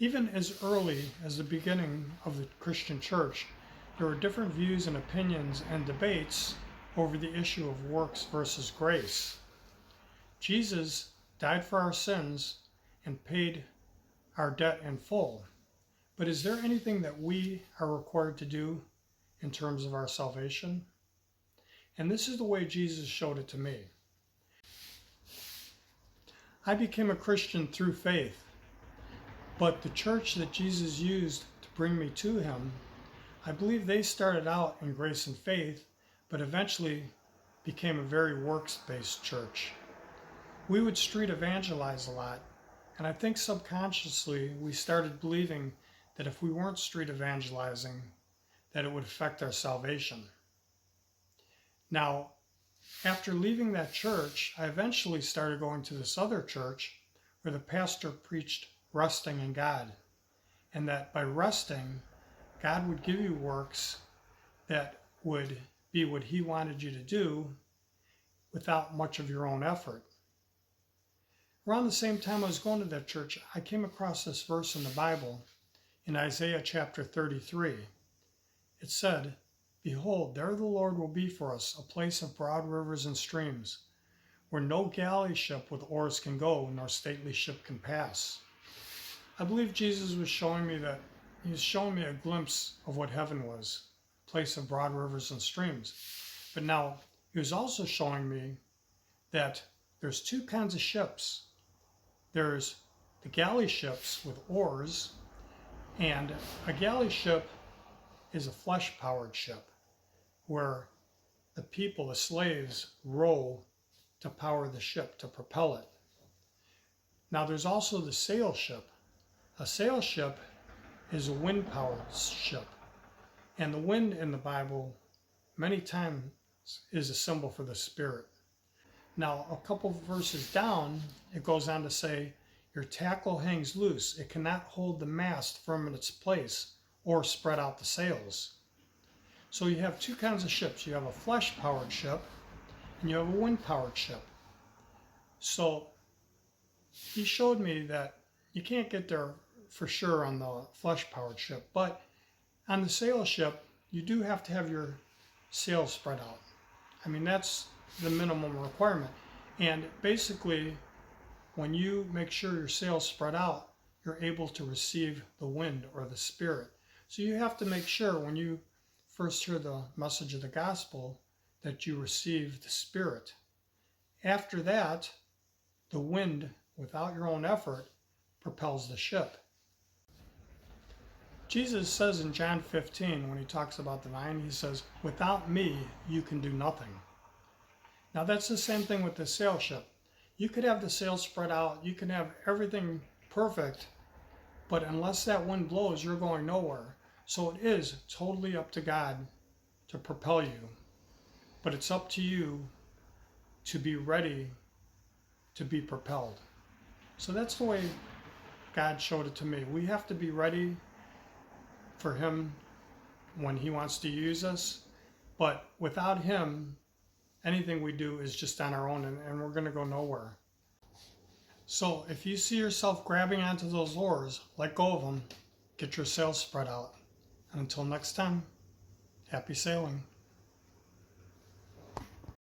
Even as early as the beginning of the Christian church, there were different views and opinions and debates over the issue of works versus grace. Jesus died for our sins and paid our debt in full. But is there anything that we are required to do in terms of our salvation? And this is the way Jesus showed it to me. I became a Christian through faith, but the church that Jesus used to bring me to him, I believe they started out in grace and faith, but eventually became a very works-based church. We would street evangelize a lot, and I think subconsciously we started believing that if we weren't street evangelizing, that it would affect our salvation. Now, after leaving that church, I eventually started going to this other church where the pastor preached resting in God, and that by resting, God would give you works that would be what he wanted you to do without much of your own effort. Around the same time I was going to that church, I came across this verse in the Bible in Isaiah chapter 33. It said, "Behold, there the Lord will be for us, a place of broad rivers and streams, where no galley ship with oars can go, nor stately ship can pass." I believe Jesus was showing me that he was showing me a glimpse of what heaven was, a place of broad rivers and streams. But now he was also showing me that there's two kinds of ships. There's the galley ships with oars, and a galley ship is a flesh-powered ship where the people, the slaves, row to power the ship, to propel it. Now there's also the sail ship. A sail ship is a wind-powered ship, and the wind in the Bible many times is a symbol for the Spirit. Now, a couple of verses down, it goes on to say, "Your tackle hangs loose. It cannot hold the mast firm in its place or spread out the sails." So you have two kinds of ships. You have a flesh-powered ship and you have a wind-powered ship. So he showed me that you can't get there for sure on the flesh-powered ship, but on the sail ship, you do have to have your sails spread out. I mean, that's the minimum requirement. And basically, when you make sure your sails spread out, you're able to receive the wind or the Spirit. So you have to make sure when you first hear the message of the gospel that you receive the Spirit. After that, the wind, without your own effort, propels the ship. Jesus says in John 15, when he talks about the vine, he says, "Without me, you can do nothing." Now that's the same thing with the sail ship. You could have the sails spread out, you can have everything perfect, but unless that wind blows, you're going nowhere. So it is totally up to God to propel you, but it's up to you to be ready to be propelled. So that's the way God showed it to me. We have to be ready for him when he wants to use us, but without him, anything we do is just on our own, and we're going to go nowhere. So if you see yourself grabbing onto those oars, let go of them, get your sails spread out. And until next time, happy sailing.